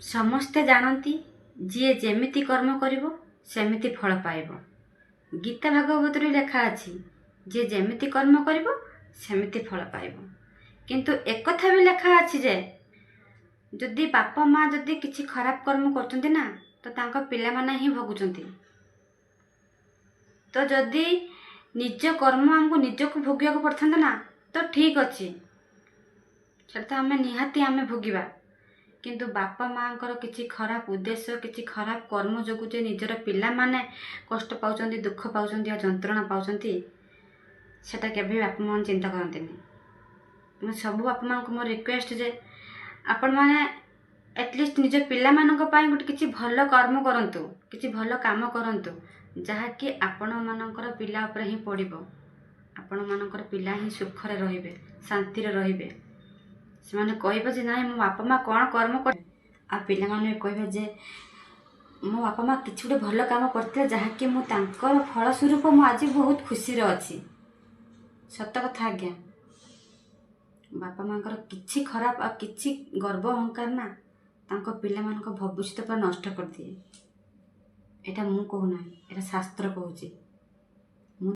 ସମସ୍ତେ ଜାଣନ୍ତି ଯିଏ ଯେମିତି କର୍ମ କରିବ ସେମିତି ଫଳ ପାଇବ। ଗୀତା ଭାଗବତରେ ଲେଖା ଅଛି ଯିଏ ଯେମିତି କର୍ମ କରିବ ସେମିତି ଫଳ ପାଇବ। କିନ୍ତୁ ଏକଥା ବି ଲେଖା ଅଛି ଯେ ଯଦି ବାପା ମା ଯଦି କିଛି ଖରାପ କର୍ମ କରୁଛନ୍ତି ନା ତ ତାଙ୍କ ପିଲାମାନେ ହିଁ ଭୋଗୁଛନ୍ତି। ତ ଯଦି ନିଜ କର୍ମ ଆମକୁ ନିଜକୁ ଭୋଗିବାକୁ ପଡ଼ିଥାନ୍ତା ନା ତ ଠିକ୍ ଅଛି, ସେଟା ତ ନିହାତି ଭୋଗିବା। କିନ୍ତୁ ବାପା ମାଙ୍କର କିଛି ଖରାପ ଉଦ୍ଦେଶ୍ୟ କିଛି ଖରାପ କର୍ମ ଯୋଗୁଁ ଯେ ନିଜର ପିଲାମାନେ କଷ୍ଟ ପାଉଛନ୍ତି, ଦୁଃଖ ପାଉଛନ୍ତି ଆଉ ଯନ୍ତ୍ରଣା ପାଉଛନ୍ତି, ସେଟା କେବେ ବାପା ମା ଚିନ୍ତା କରନ୍ତିନି। ମୁଁ ସବୁ ବାପା ମାଙ୍କୁ ମୋର ରିକ୍ୱେଷ୍ଟ ଯେ ଆପଣମାନେ ଏଟଲିଷ୍ଟ ନିଜ ପିଲାମାନଙ୍କ ପାଇଁ ଗୋଟେ କିଛି ଭଲ କର୍ମ କରନ୍ତୁ, କିଛି ଭଲ କାମ କରନ୍ତୁ, ଯାହାକି ଆପଣମାନଙ୍କର ପିଲା ଉପରେ ହିଁ ପଡ଼ିବ। ଆପଣମାନଙ୍କର ପିଲା ହିଁ ସୁଖରେ ରହିବେ, ଶାନ୍ତିରେ ରହିବେ। ସେମାନେ କହିବେ ଯେ ନାଇଁ ମୋ ବାପା ମା କ'ଣ କର୍ମ କରେ, ଆଉ ପିଲାମାନେ କହିବେ ଯେ ମୋ ବାପା ମା କିଛି ଗୋଟେ ଭଲ କାମ କରିଥିଲେ ଯାହାକି ମୁଁ ତାଙ୍କର ଫଳ ସ୍ୱରୂପ ମୁଁ ଆଜି ବହୁତ ଖୁସିରେ ଅଛି। ସତ କଥା ଆଜ୍ଞା, ବାପା ମାଙ୍କର କିଛି ଖରାପ ଆଉ କିଛି ଗର୍ବ ଅହଙ୍କାର ନା ତାଙ୍କ ପିଲାମାନଙ୍କ ଭବିଷ୍ୟତ ପୁରା ନଷ୍ଟ କରିଦିଏ। ଏଇଟା ମୁଁ କହୁନାହିଁ, ଏଇଟା ଶାସ୍ତ୍ର କହୁଛି।